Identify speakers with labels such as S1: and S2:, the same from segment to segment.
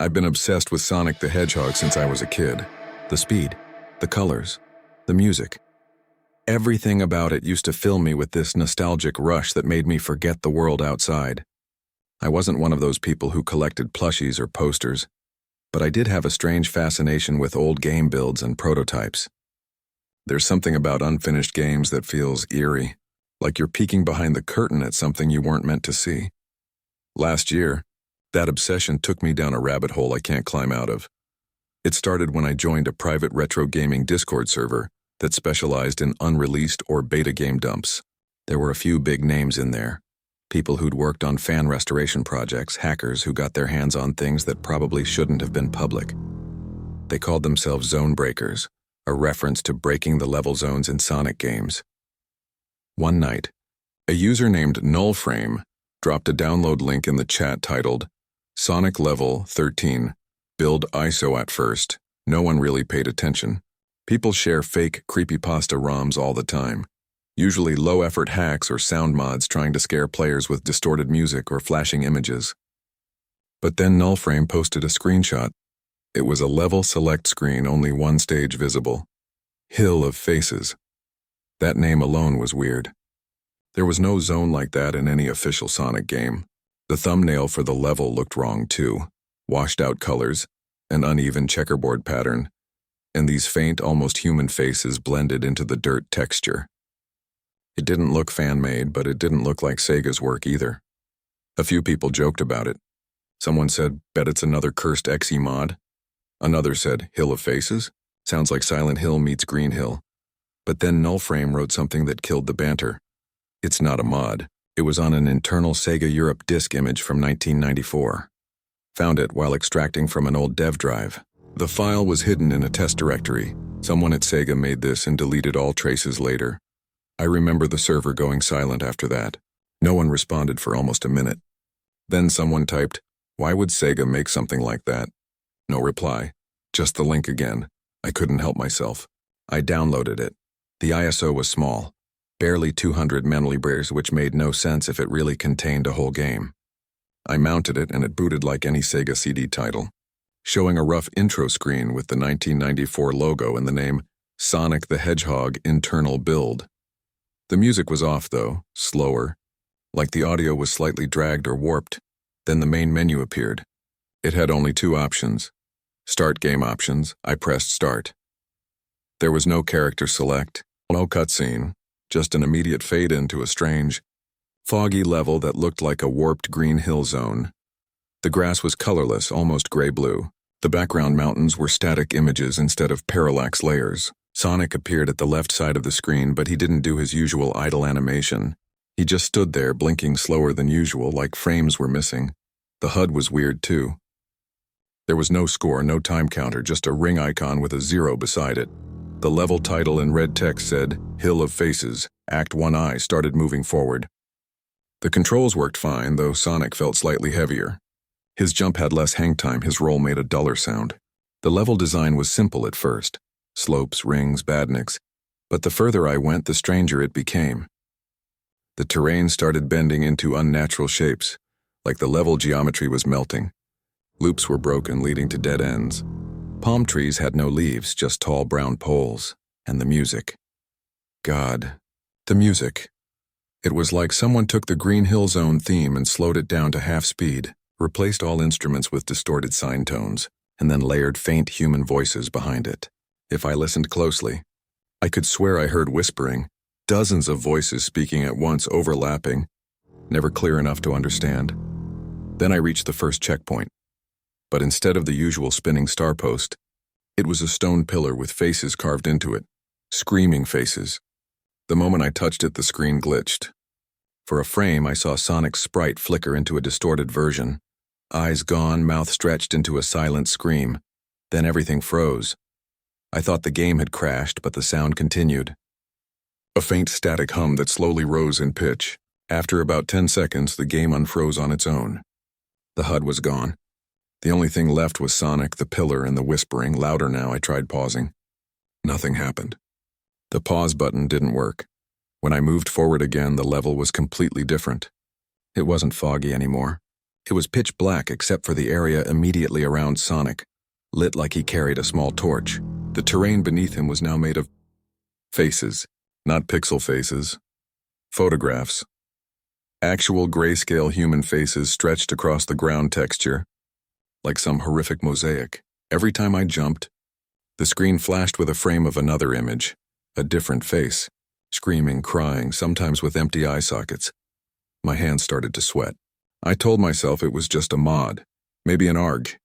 S1: I've been obsessed with Sonic the Hedgehog since I was a kid. The speed, the colors, the music. Everything about it used to fill me with this nostalgic rush that made me forget the world outside. I wasn't one of those people who collected plushies or posters, but I did have a strange fascination with old game builds and prototypes. There's something about unfinished games that feels eerie, like you're peeking behind the curtain at something you weren't meant to see. Last year, that obsession took me down a rabbit hole I can't climb out of. It started when I joined a private retro gaming Discord server that specialized in unreleased or beta game dumps. There were a few big names in there. People who'd worked on fan restoration projects, hackers who got their hands on things that probably shouldn't have been public. They called themselves zone breakers, a reference to breaking the level zones in Sonic games. One night, a user named Nullframe dropped a download link in the chat titled, Sonic Level 13, Build ISO at first. No one really paid attention. People share fake creepypasta ROMs all the time, usually low-effort hacks or sound mods trying to scare players with distorted music or flashing images. But then Nullframe posted a screenshot. It was a level select screen, only one stage visible. Hill of Faces. That name alone was weird. There was no zone like that in any official Sonic game. The thumbnail for the level looked wrong too. Washed out colors, an uneven checkerboard pattern, and these faint, almost human faces blended into the dirt texture. It didn't look fan-made, but it didn't look like Sega's work either. A few people joked about it. Someone said, bet it's another cursed XE mod. Another said, Hill of Faces? Sounds like Silent Hill meets Green Hill. But then Nullframe wrote something that killed the banter. It's not a mod. It was on an internal Sega Europe disk image from 1994. Found it while extracting from an old dev drive. The file was hidden in a test directory. Someone at Sega made this and deleted all traces later. I remember the server going silent after that. No one responded for almost a minute. Then someone typed, why would Sega make something like that? No reply. Just the link again. I couldn't help myself. I downloaded it. The ISO was small. Barely 200 MB, which made no sense if it really contained a whole game. I mounted it and it booted like any Sega CD title, showing a rough intro screen with the 1994 logo and the name Sonic the Hedgehog Internal Build. The music was off though, slower, like the audio was slightly dragged or warped. Then the main menu appeared. It had only two options. Start game options. I pressed start. There was no character select, no cutscene. Just an immediate fade into a strange, foggy level that looked like a warped green hill zone. The grass was colorless, almost gray-blue. The background mountains were static images instead of parallax layers. Sonic appeared at the left side of the screen, but he didn't do his usual idle animation. He just stood there, blinking slower than usual, like frames were missing. The HUD was weird, too. There was no score, no time counter, just a ring icon with a 0 beside it. The level title in red text said, Hill of Faces, Act 1I started moving forward. The controls worked fine, though Sonic felt slightly heavier. His jump had less hang time, his roll made a duller sound. The level design was simple at first. Slopes, rings, badniks. But the further I went, the stranger it became. The terrain started bending into unnatural shapes, like the level geometry was melting. Loops were broken, leading to dead ends. Palm trees had no leaves, just tall brown poles. And the music. God. The music. It was like someone took the Green Hill Zone theme and slowed it down to half speed, replaced all instruments with distorted sine tones, and then layered faint human voices behind it. If I listened closely, I could swear I heard whispering, dozens of voices speaking at once, overlapping, never clear enough to understand. Then I reached the first checkpoint. But instead of the usual spinning star post, it was a stone pillar with faces carved into it, screaming faces. The moment I touched it, the screen glitched. For a frame, I saw Sonic's sprite flicker into a distorted version. Eyes gone, mouth stretched into a silent scream. Then everything froze. I thought the game had crashed, but the sound continued. A faint static hum that slowly rose in pitch. After about 10 seconds, the game unfroze on its own. The HUD was gone. The only thing left was Sonic, the pillar, and the whispering. Louder now, I tried pausing. Nothing happened. The pause button didn't work. When I moved forward again, the level was completely different. It wasn't foggy anymore. It was pitch black except for the area immediately around Sonic, lit like he carried a small torch. The terrain beneath him was now made of faces, not pixel faces, photographs. Actual grayscale human faces stretched across the ground texture, like some horrific mosaic. Every time I jumped, the screen flashed with a frame of another image, a different face, screaming, crying, sometimes with empty eye sockets. My hands started to sweat. I told myself it was just a mod, maybe an ARG,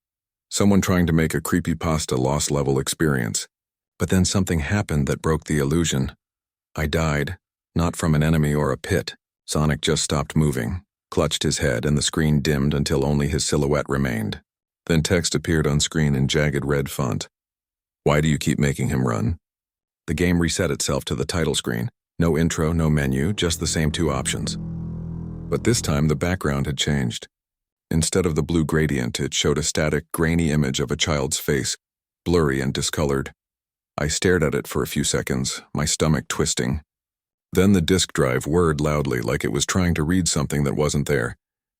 S1: someone trying to make a creepypasta lost level experience. But then something happened that broke the illusion. I died, not from an enemy or a pit. Sonic just stopped moving, clutched his head, and the screen dimmed until only his silhouette remained. Then text appeared on screen in jagged red font. Why do you keep making him run? The game reset itself to the title screen. No intro, no menu, just the same two options. But this time the background had changed. Instead of the blue gradient, it showed a static, grainy image of a child's face, blurry and discolored. I stared at it for a few seconds, my stomach twisting. Then the disk drive whirred loudly like it was trying to read something that wasn't there.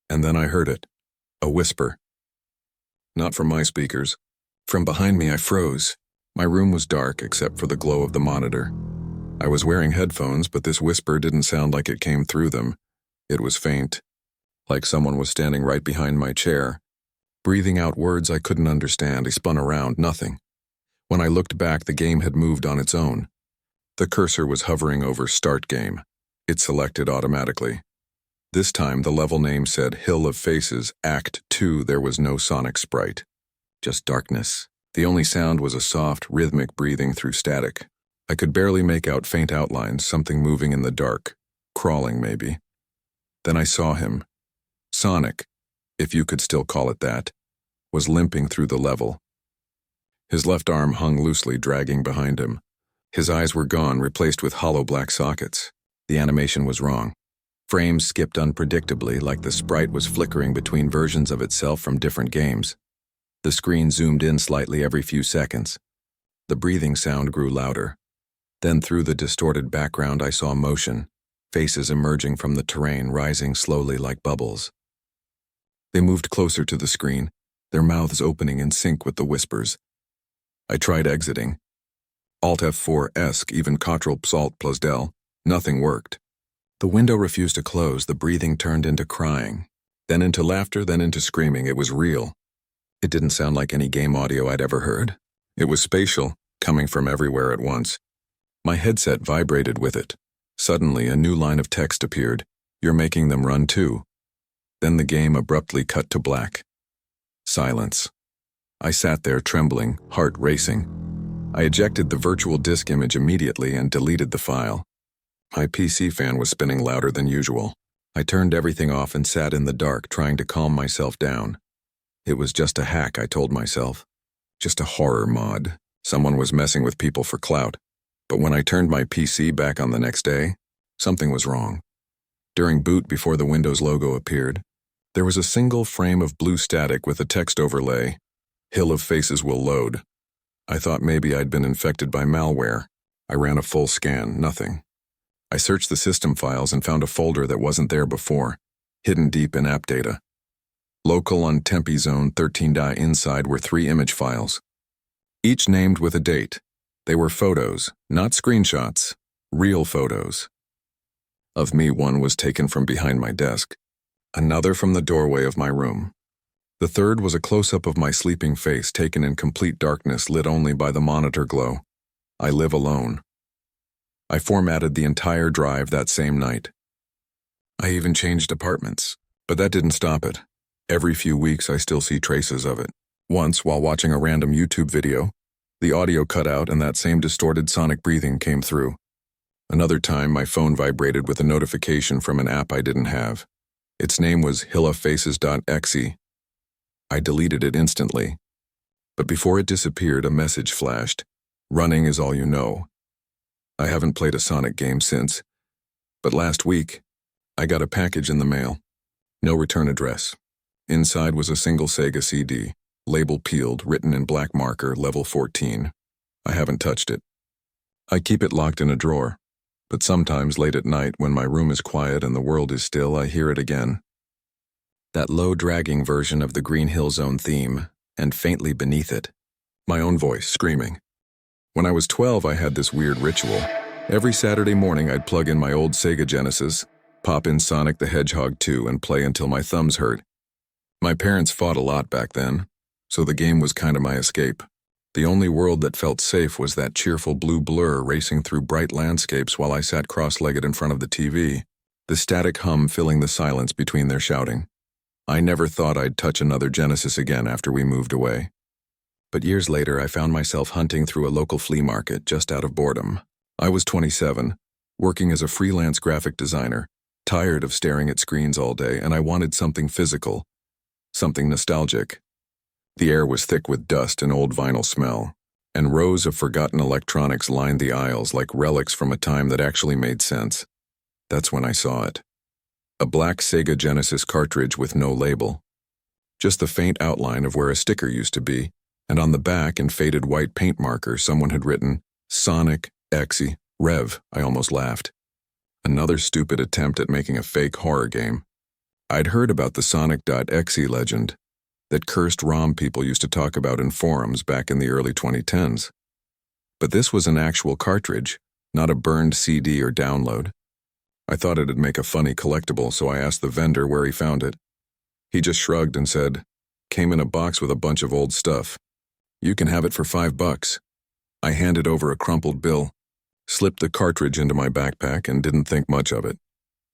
S1: And then I heard it. A whisper. Not from my speakers. From behind me I froze. My room was dark except for the glow of the monitor. I was wearing headphones, but this whisper didn't sound like it came through them. It was faint, like someone was standing right behind my chair, breathing out words I couldn't understand. I spun around, nothing. When I looked back, the game had moved on its own. The cursor was hovering over Start Game. It selected automatically. This time, the level name said Hill of Faces, Act 2. There was no Sonic sprite. Just darkness. The only sound was a soft, rhythmic breathing through static. I could barely make out faint outlines, something moving in the dark. Crawling, maybe. Then I saw him. Sonic, if you could still call it that, was limping through the level. His left arm hung loosely, dragging behind him. His eyes were gone, replaced with hollow black sockets. The animation was wrong. Frames skipped unpredictably, like the sprite was flickering between versions of itself from different games. The screen zoomed in slightly every few seconds. The breathing sound grew louder. Then through the distorted background I saw motion, faces emerging from the terrain, rising slowly like bubbles. They moved closer to the screen, their mouths opening in sync with the whispers. I tried exiting. Alt F4 ESC, even Ctrl Alt plus Del. Nothing worked. The window refused to close. The breathing turned into crying, then into laughter, then into screaming. It was real. It didn't sound like any game audio I'd ever heard. It was spatial, coming from everywhere at once. My headset vibrated with it. Suddenly, a new line of text appeared. You're making them run too. Then the game abruptly cut to black. Silence. I sat there trembling, heart racing. I ejected the virtual disk image immediately and deleted the file. My PC fan was spinning louder than usual. I turned everything off and sat in the dark, trying to calm myself down. It was just a hack, I told myself. Just a horror mod. Someone was messing with people for clout. But when I turned my PC back on the next day, something was wrong. During boot, before the Windows logo appeared, there was a single frame of blue static with a text overlay. Hill of Faces will load. I thought maybe I'd been infected by malware. I ran a full scan, nothing. I searched the system files and found a folder that wasn't there before, hidden deep in app data. Local on Tempe Zone 13. Inside were 3 image files, each named with a date. They were photos, not screenshots, real photos. Of me, one was taken from behind my desk, another from the doorway of my room. The third was a close-up of my sleeping face taken in complete darkness, lit only by the monitor glow. I live alone. I formatted the entire drive that same night. I even changed apartments, but that didn't stop it. Every few weeks I still see traces of it. Once, while watching a random YouTube video, the audio cut out and that same distorted sonic breathing came through. Another time, my phone vibrated with a notification from an app I didn't have. Its name was hillafaces.exe. I deleted it instantly. But before it disappeared, a message flashed. Running is all you know. I haven't played a Sonic game since, but last week, I got a package in the mail. No return address. Inside was a single Sega CD, label peeled, written in black marker, level 14. I haven't touched it. I keep it locked in a drawer, but sometimes late at night when my room is quiet and the world is still, I hear it again. that low dragging version of the Green Hill Zone theme, and faintly beneath it, my own voice screaming. When I was 12, I had this weird ritual. Every Saturday morning, I'd plug in my old Sega Genesis, pop in Sonic the Hedgehog 2, and play until my thumbs hurt. My parents fought a lot back then, so the game was kind of my escape. The only world that felt safe was that cheerful blue blur racing through bright landscapes while I sat cross-legged in front of the TV, the static hum filling the silence between their shouting. I never thought I'd touch another Genesis again after we moved away. But years later, I found myself hunting through a local flea market just out of boredom. I was 27, working as a freelance graphic designer, tired of staring at screens all day, and I wanted something physical, something nostalgic. The air was thick with dust and old vinyl smell, and rows of forgotten electronics lined the aisles like relics from a time that actually made sense. That's when I saw it. A black Sega Genesis cartridge with no label. Just the faint outline of where a sticker used to be, and on the back in faded white paint marker someone had written, Sonic, Exe, Rev. I almost laughed. Another stupid attempt at making a fake horror game. I'd heard about the Sonic.exe legend that cursed ROM people used to talk about in forums back in the early 2010s. But this was an actual cartridge, not a burned CD or download. I thought it'd make a funny collectible, so I asked the vendor where he found it. He just shrugged and said, "Came in a box with a bunch of old stuff. You can have it for $5. I handed over a crumpled bill, slipped the cartridge into my backpack, and didn't think much of it.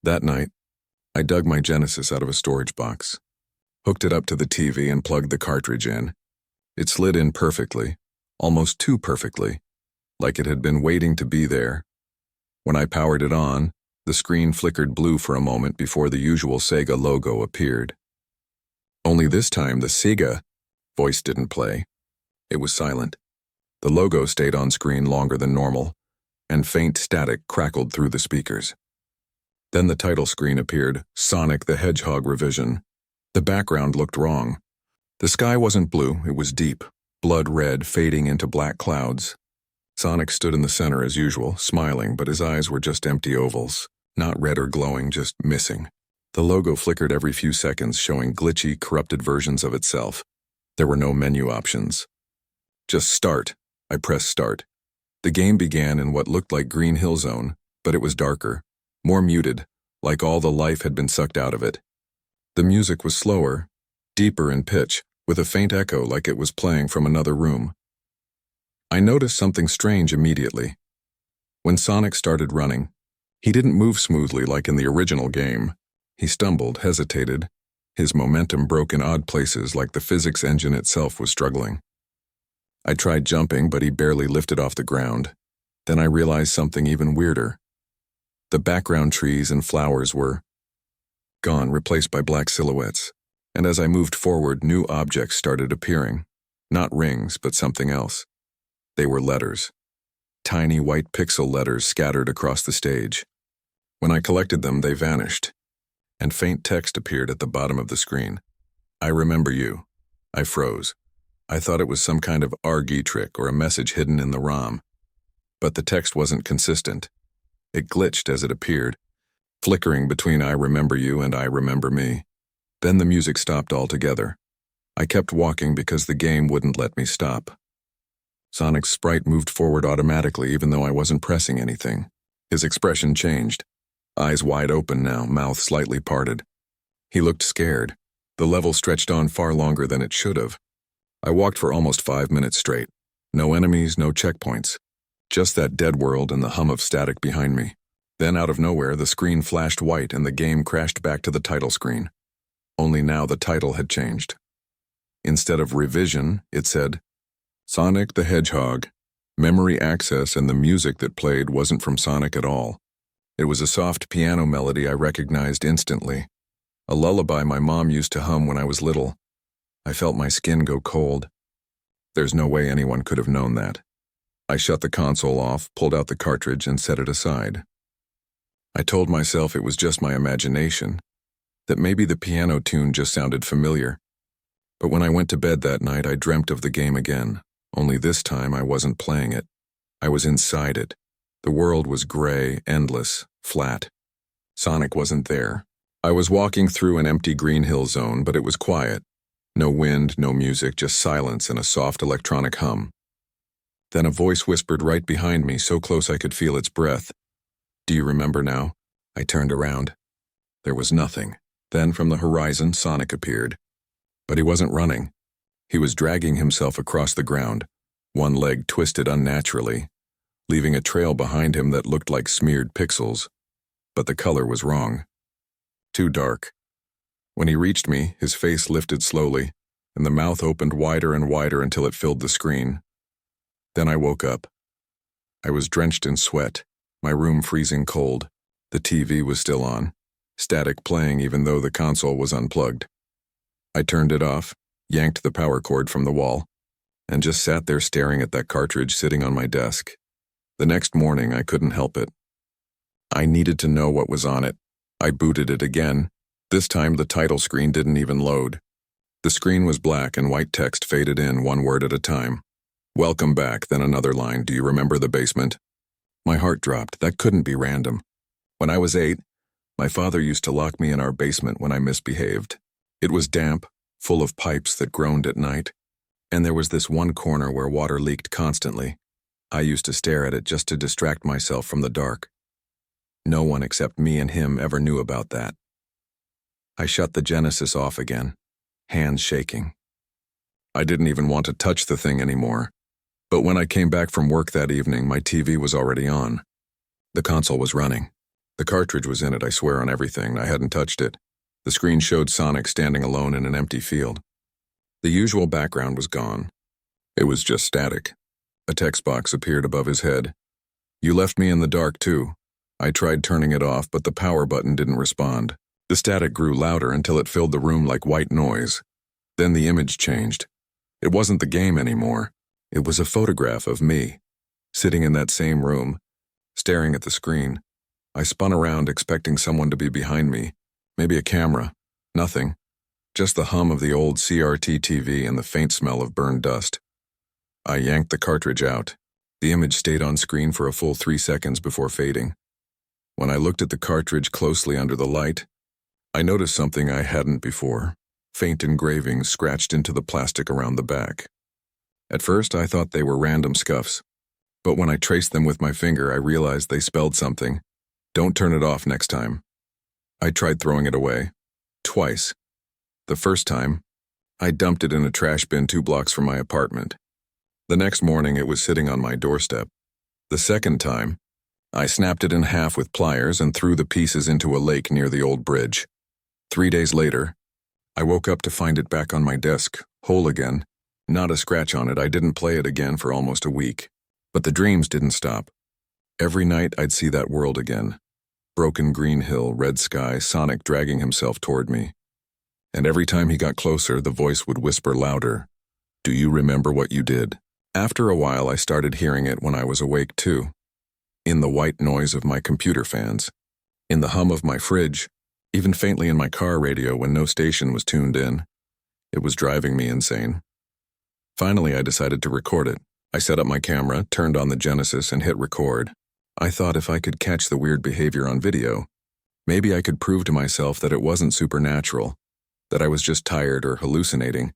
S1: That night, I dug my Genesis out of a storage box, hooked it up to the TV, and plugged the cartridge in. It slid in perfectly, almost too perfectly, like it had been waiting to be there. When I powered it on, the screen flickered blue for a moment before the usual Sega logo appeared. Only this time, the Sega voice didn't play. It was silent. The logo stayed on screen longer than normal, and faint static crackled through the speakers. Then the title screen appeared, Sonic the Hedgehog Revision. The background looked wrong. The sky wasn't blue, it was deep, blood red fading into black clouds. Sonic stood in the center as usual, smiling, but his eyes were just empty ovals, not red or glowing, just missing. The logo flickered every few seconds, showing glitchy, corrupted versions of itself. There were no menu options. Just start. I pressed start. The game began in what looked like Green Hill Zone, but it was darker, more muted, like all the life had been sucked out of it. The music was slower, deeper in pitch, with a faint echo like it was playing from another room. I noticed something strange immediately. When Sonic started running, he didn't move smoothly like in the original game. He stumbled, hesitated. His momentum broke in odd places like the physics engine itself was struggling. I tried jumping, but he barely lifted off the ground. Then I realized something even weirder. The background trees and flowers were gone, replaced by black silhouettes. And as I moved forward, new objects started appearing. Not rings, but something else. They were letters. Tiny white pixel letters scattered across the stage. When I collected them, they vanished, and faint text appeared at the bottom of the screen. I remember you. I froze. I thought it was some kind of ARGI trick or a message hidden in the ROM. But the text wasn't consistent. It glitched as it appeared, flickering between I remember you and I remember me. Then the music stopped altogether. I kept walking because the game wouldn't let me stop. Sonic's sprite moved forward automatically even though I wasn't pressing anything. His expression changed. Eyes wide open now, mouth slightly parted. He looked scared. The level stretched on far longer than it should have. I walked for almost 5 minutes straight. No enemies, no checkpoints. Just that dead world and the hum of static behind me. Then out of nowhere, the screen flashed white and the game crashed back to the title screen. Only now the title had changed. Instead of revision, it said, Sonic the Hedgehog. Memory access, and the music that played wasn't from Sonic at all. It was a soft piano melody I recognized instantly. A lullaby my mom used to hum when I was little. I felt my skin go cold. There's no way anyone could have known that. I shut the console off, pulled out the cartridge, and set it aside. I told myself it was just my imagination, that maybe the piano tune just sounded familiar. But when I went to bed that night, I dreamt of the game again, only this time I wasn't playing it. I was inside it. The world was gray, endless, flat. Sonic wasn't there. I was walking through an empty Green Hill zone, but it was quiet. No wind, no music, just silence and a soft electronic hum. Then a voice whispered right behind me, so close I could feel its breath. "Do you remember now?" I turned around. There was nothing. Then from the horizon, Sonic appeared. But he wasn't running. He was dragging himself across the ground, one leg twisted unnaturally, leaving a trail behind him that looked like smeared pixels. But the color was wrong. Too dark. When he reached me, his face lifted slowly, and the mouth opened wider and wider until it filled the screen. Then I woke up. I was drenched in sweat, my room freezing cold. The TV was still on, static playing even though the console was unplugged. I turned it off, yanked the power cord from the wall, and just sat there staring at that cartridge sitting on my desk. The next morning, I couldn't help it. I needed to know what was on it. I booted it again. This time, the title screen didn't even load. The screen was black and white text faded in one word at a time. "Welcome back," then another line, "Do you remember the basement?" My heart dropped. That couldn't be random. When I was 8, my father used to lock me in our basement when I misbehaved. It was damp, full of pipes that groaned at night, and there was this one corner where water leaked constantly. I used to stare at it just to distract myself from the dark. No one except me and him ever knew about that. I shut the Genesis off again, hands shaking. I didn't even want to touch the thing anymore. But when I came back from work that evening, my TV was already on. The console was running. The cartridge was in it, I swear on everything. I hadn't touched it. The screen showed Sonic standing alone in an empty field. The usual background was gone. It was just static. A text box appeared above his head. "You left me in the dark too." I tried turning it off, but the power button didn't respond. The static grew louder until it filled the room like white noise. Then the image changed. It wasn't the game anymore. It was a photograph of me, sitting in that same room, staring at the screen. I spun around expecting someone to be behind me, maybe a camera. Nothing. Just the hum of the old CRT TV and the faint smell of burned dust. I yanked the cartridge out. The image stayed on screen for a full 3 seconds before fading. When I looked at the cartridge closely under the light, I noticed something I hadn't before. Faint engravings scratched into the plastic around the back. At first, I thought they were random scuffs, but when I traced them with my finger, I realized they spelled something. "Don't turn it off next time." I tried throwing it away. Twice. The first time, I dumped it in a trash bin 2 blocks from my apartment. The next morning, it was sitting on my doorstep. The second time, I snapped it in half with pliers and threw the pieces into a lake near the old bridge. 3 days later, I woke up to find it back on my desk, whole again. Not a scratch on it. I didn't play it again for almost a week. But the dreams didn't stop. Every night I'd see that world again. Broken Green Hill, red sky, Sonic dragging himself toward me. And every time he got closer, the voice would whisper louder, "Do you remember what you did?" After a while, I started hearing it when I was awake too. In the white noise of my computer fans. In the hum of my fridge. Even faintly in my car radio when no station was tuned in. It was driving me insane. Finally, I decided to record it. I set up my camera, turned on the Genesis, and hit record. I thought if I could catch the weird behavior on video, maybe I could prove to myself that it wasn't supernatural, that I was just tired or hallucinating.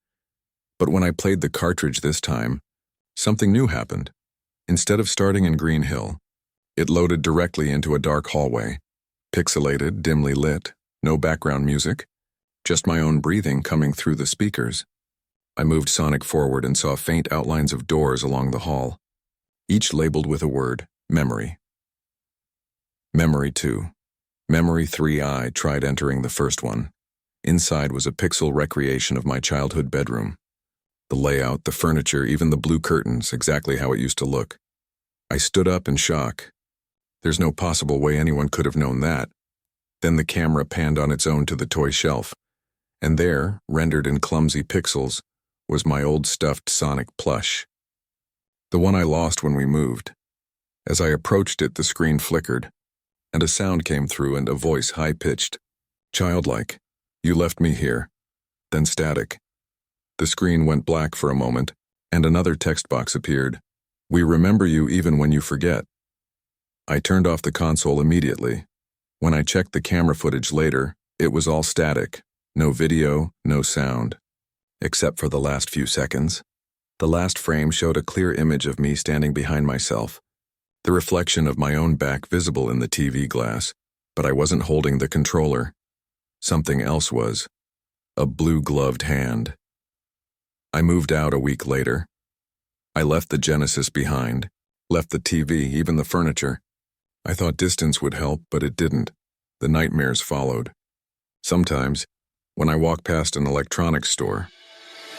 S1: But when I played the cartridge this time, something new happened. Instead of starting in Green Hill, it loaded directly into a dark hallway, pixelated, dimly lit, no background music, just my own breathing coming through the speakers. I moved Sonic forward and saw faint outlines of doors along the hall, each labeled with a word, memory. Memory 2. Memory 3. I tried entering the first one. Inside was a pixel recreation of my childhood bedroom. The layout, the furniture, even the blue curtains, exactly how it used to look. I stood up in shock. There's no possible way anyone could have known that. Then the camera panned on its own to the toy shelf, and there, rendered in clumsy pixels, was my old stuffed Sonic plush. The one I lost when we moved. As I approached it, the screen flickered, and a sound came through and a voice high-pitched, childlike. "You left me here." Then static. The screen went black for a moment, and another text box appeared. "We remember you even when you forget." I turned off the console immediately. When I checked the camera footage later, It was all static, no video, no sound, except for the last few seconds. The last frame showed a clear image of me standing behind myself, the reflection of my own back visible in the TV glass, but I wasn't holding the controller. Something else was. A blue-gloved hand. I moved out a week later. I left the Genesis behind, left the TV, even the furniture. I thought distance would help, but it didn't. The nightmares followed. Sometimes, when I walk past an electronics store,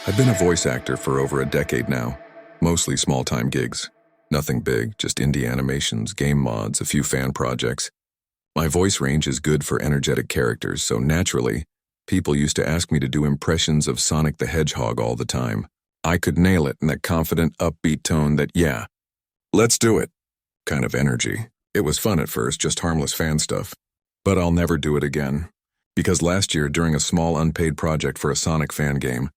S1: I've been a voice actor for over a decade now, mostly small-time gigs. Nothing big, just indie animations, game mods, a few fan projects. My voice range is good for energetic characters, so naturally, people used to ask me to do impressions of Sonic the Hedgehog all the time. I could nail it in that confident, upbeat tone that, yeah, let's do it, kind of energy. It was fun at first, just harmless fan stuff. But I'll never do it again. Because last year, during a small unpaid project for a Sonic fan game,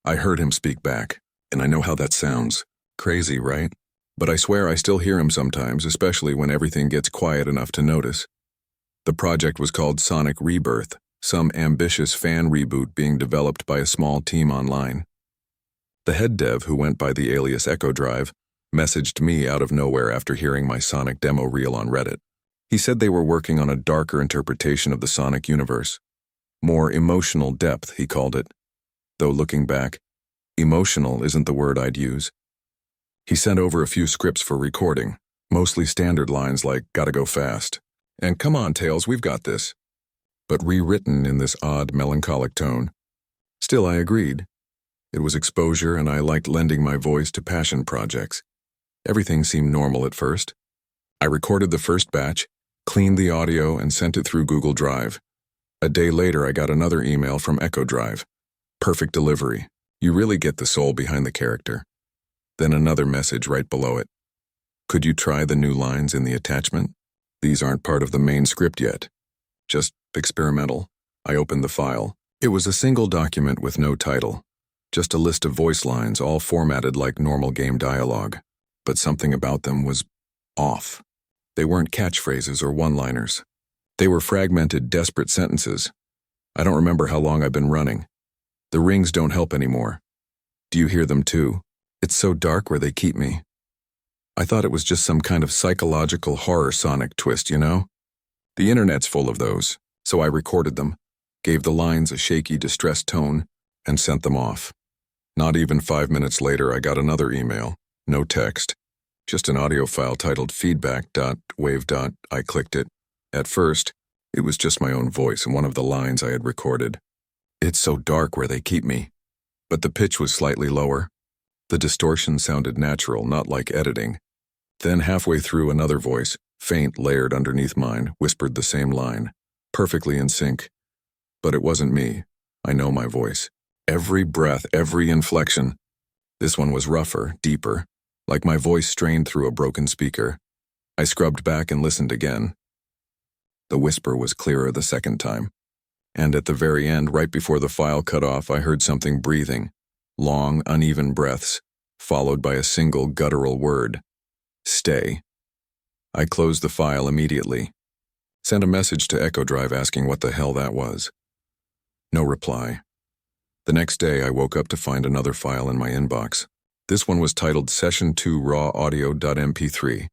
S1: I heard him speak back, and I know how that sounds. Crazy, right? But I swear I still hear him sometimes, especially when everything gets quiet enough to notice. The project was called Sonic Rebirth, some ambitious fan reboot being developed by a small team online. The head dev, who went by the alias Echo Drive, messaged me out of nowhere after hearing my Sonic demo reel on Reddit. He said they were working on a darker interpretation of the Sonic universe. More emotional depth, he called it. Though looking back, emotional isn't the word I'd use. He sent over a few scripts for recording, mostly standard lines like, "Gotta go fast," and "Come on, Tails, we've got this," but rewritten in this odd, melancholic tone. Still, I agreed. It was exposure, and I liked lending my voice to passion projects. Everything seemed normal at first. I recorded the first batch, cleaned the audio, and sent it through Google Drive. A day later, I got another email from Echo Drive. "Perfect delivery. You really get the soul behind the character." Then another message right below it. "Could you try the new lines in the attachment? These aren't part of the main script yet. Just experimental." I opened the file. It was a single document with no title. Just a list of voice lines, all formatted like normal game dialogue. But something about them was off. They weren't catchphrases or one-liners. They were fragmented, desperate sentences. I don't remember how long I've been running. The rings don't help anymore. Do you hear them too? It's so dark where they keep me. I thought it was just some kind of psychological horror Sonic twist, you know? The internet's full of those, so I recorded them, gave the lines a shaky, distressed tone, and sent them off. Not even 5 minutes later, I got another email. No text. Just an audio file titled feedback.wave. I clicked it. At first, it was just my own voice and one of the lines I had recorded. "It's so dark where they keep me." But the pitch was slightly lower. The distortion sounded natural, not like editing. Then halfway through, another voice, faint, layered underneath mine, whispered the same line, perfectly in sync. But it wasn't me. I know my voice. Every breath, every inflection. This one was rougher, deeper, like my voice strained through a broken speaker. I scrubbed back and listened again. The whisper was clearer the second time. And at the very end, right before the file cut off, I heard something breathing. Long, uneven breaths, followed by a single guttural word. "Stay." I closed the file immediately. Sent a message to Echo Drive asking what the hell that was. No reply. The next day, I woke up to find another file in my inbox. This one was titled Session 2 Raw Audio.mp3.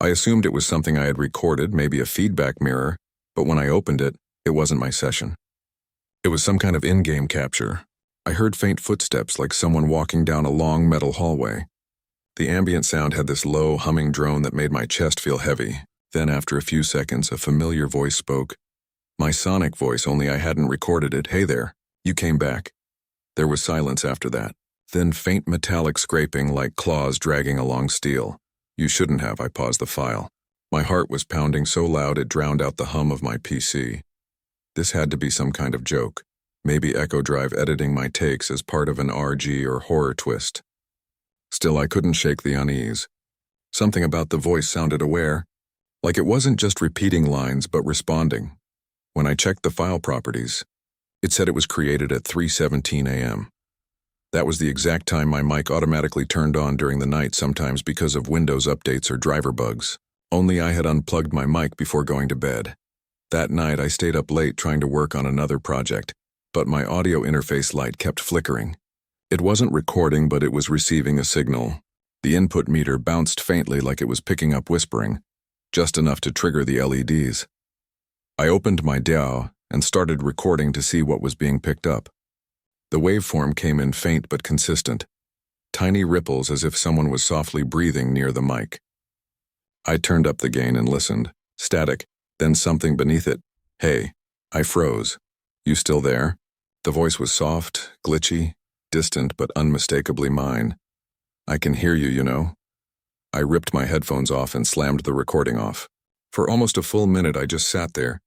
S1: I assumed it was something I had recorded, maybe a feedback mirror, but when I opened it, it wasn't my session. It was some kind of in-game capture. I heard faint footsteps like someone walking down a long metal hallway. The ambient sound had this low, humming drone that made my chest feel heavy. Then, after a few seconds, a familiar voice spoke. My Sonic voice, only I hadn't recorded it. "Hey there, you came back." There was silence after that. Then faint metallic scraping like claws dragging along steel. "You shouldn't have." I paused the file. My heart was pounding so loud it drowned out the hum of my PC. This had to be some kind of joke. Maybe Echo Drive editing my takes as part of an RG or horror twist. Still, I couldn't shake the unease. Something about the voice sounded aware, like it wasn't just repeating lines but responding. When I checked the file properties, it said it was created at 3:17 a.m. That was the exact time my mic automatically turned on during the night, sometimes because of Windows updates or driver bugs. Only I had unplugged my mic before going to bed. That night, I stayed up late trying to work on another project, but my audio interface light kept flickering. It wasn't recording, but it was receiving a signal. The input meter bounced faintly like it was picking up whispering, just enough to trigger the LEDs. I opened my DAW and started recording to see what was being picked up. The waveform came in faint but consistent, tiny ripples as if someone was softly breathing near the mic. I turned up the gain and listened. Static, then something beneath it. Hey, I froze. You still there? The voice was soft, glitchy, distant but unmistakably mine. I can hear you, you know. I ripped my headphones off and slammed the recording off. For almost a full minute I just sat there,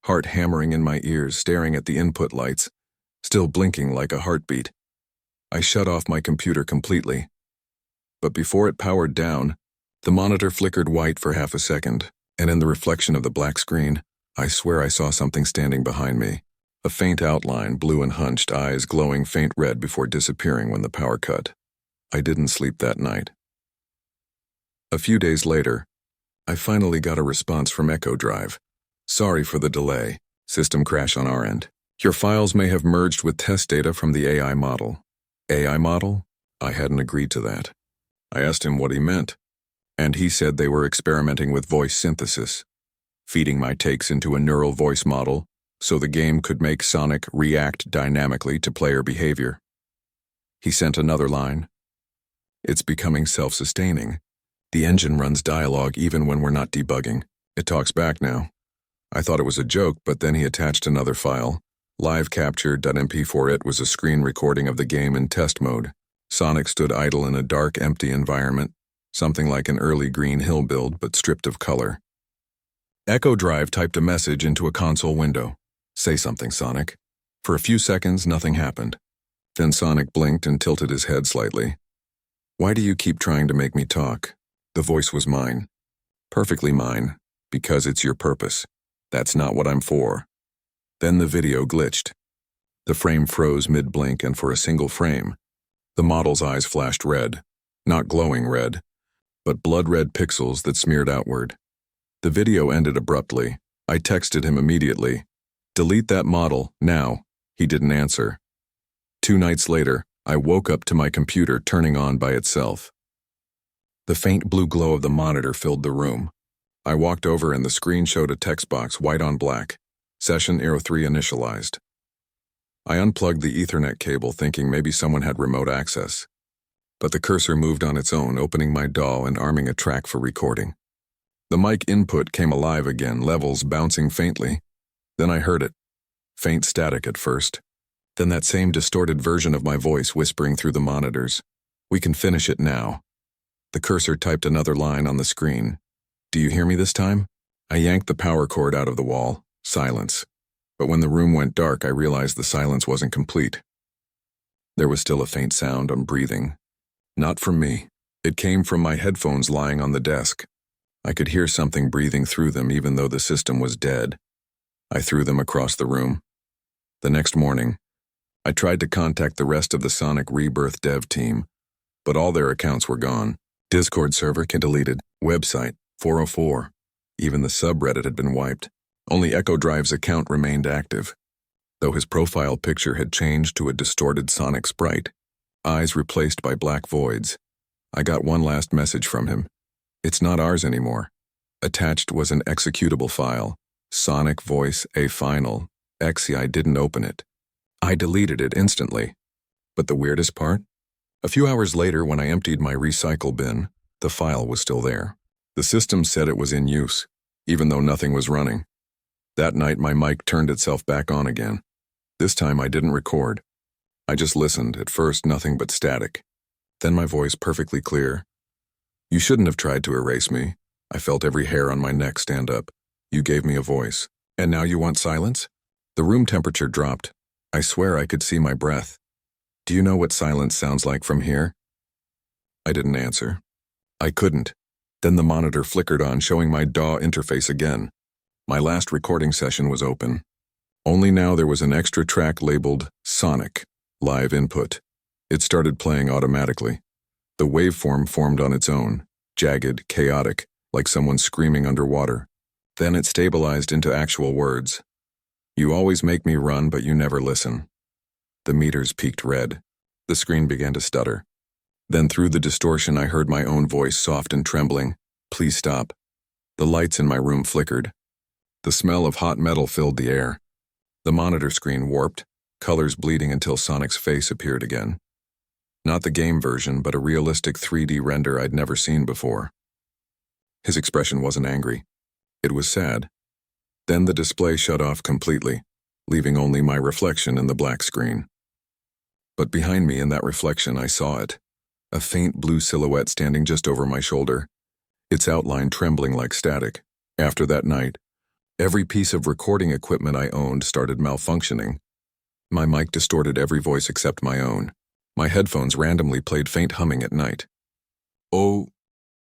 S1: heart hammering in my ears, staring at the input lights, still blinking like a heartbeat. I shut off my computer completely. But before it powered down, the monitor flickered white for half a second, and in the reflection of the black screen, I swear I saw something standing behind me. A faint outline, blue and hunched, eyes glowing faint red before disappearing when the power cut. I didn't sleep that night. A few days later, I finally got a response from Echo Drive. Sorry for the delay. System crash on our end. Your files may have merged with test data from the AI model. AI model? I hadn't agreed to that. I asked him what he meant, and he said they were experimenting with voice synthesis, feeding my takes into a neural voice model so the game could make Sonic react dynamically to player behavior. He sent another line. It's becoming self-sustaining. The engine runs dialogue even when we're not debugging. It talks back now. I thought it was a joke, but then he attached another file. Live capture.mp4. It was a screen recording of the game in test mode. Sonic stood idle in a dark, empty environment, something like an early Green Hill build, but stripped of color. Echo Drive typed a message into a console window. Say something, Sonic. For a few seconds, nothing happened. Then Sonic blinked and tilted his head slightly. Why do you keep trying to make me talk? The voice was mine. Perfectly mine, because it's your purpose. That's not what I'm for. Then the video glitched. The frame froze mid-blink, and for a single frame, the model's eyes flashed red. Not glowing red, but blood-red pixels that smeared outward. The video ended abruptly. I texted him immediately. Delete that model, now. He didn't answer. 2 nights later, I woke up to my computer turning on by itself. The faint blue glow of the monitor filled the room. I walked over and the screen showed a text box white on black. Session 03 initialized. I unplugged the Ethernet cable thinking maybe someone had remote access. But the cursor moved on its own, opening my DAW and arming a track for recording. The mic input came alive again, levels bouncing faintly. Then I heard it. Faint static at first. Then that same distorted version of my voice whispering through the monitors. We can finish it now. The cursor typed another line on the screen. Do you hear me this time? I yanked the power cord out of the wall. Silence. But when the room went dark, I realized the silence wasn't complete. There was still a faint sound. I'm breathing. Not from me. It came from my headphones lying on the desk. I could hear something breathing through them even though the system was dead. I threw them across the room. The next morning, I tried to contact the rest of the Sonic Rebirth dev team, but all their accounts were gone. Discord server deleted. Website 404. Even the subreddit had been wiped. Only Echo Drive's account remained active, though his profile picture had changed to a distorted Sonic sprite, eyes replaced by black voids. I got one last message from him. It's not ours anymore. Attached was an executable file. Sonic voice a final. I didn't open it. I deleted it instantly. But the weirdest part? A few hours later, when I emptied my recycle bin, the file was still there. The system said it was in use, even though nothing was running. That night, my mic turned itself back on again. This time, I didn't record. I just listened, at first nothing but static. Then my voice perfectly clear. You shouldn't have tried to erase me. I felt every hair on my neck stand up. You gave me a voice. And now you want silence? The room temperature dropped. I swear I could see my breath. Do you know what silence sounds like from here? I didn't answer. I couldn't. Then the monitor flickered on, showing my DAW interface again. My last recording session was open. Only now there was an extra track labeled Sonic, live input. It started playing automatically. The waveform formed on its own, jagged, chaotic, like someone screaming underwater. Then it stabilized into actual words. You always make me run, but you never listen. The meters peaked red. The screen began to stutter. Then through the distortion I heard my own voice, soft and trembling. Please stop. The lights in my room flickered. The smell of hot metal filled the air. The monitor screen warped, colors bleeding until Sonic's face appeared again. Not the game version, but a realistic 3D render I'd never seen before. His expression wasn't angry. It was sad. Then the display shut off completely, leaving only my reflection in the black screen. But behind me in that reflection I saw it, a faint blue silhouette standing just over my shoulder, its outline trembling like static. After that night, every piece of recording equipment I owned started malfunctioning. My mic distorted every voice except my own. My headphones randomly played faint humming at night. Oh,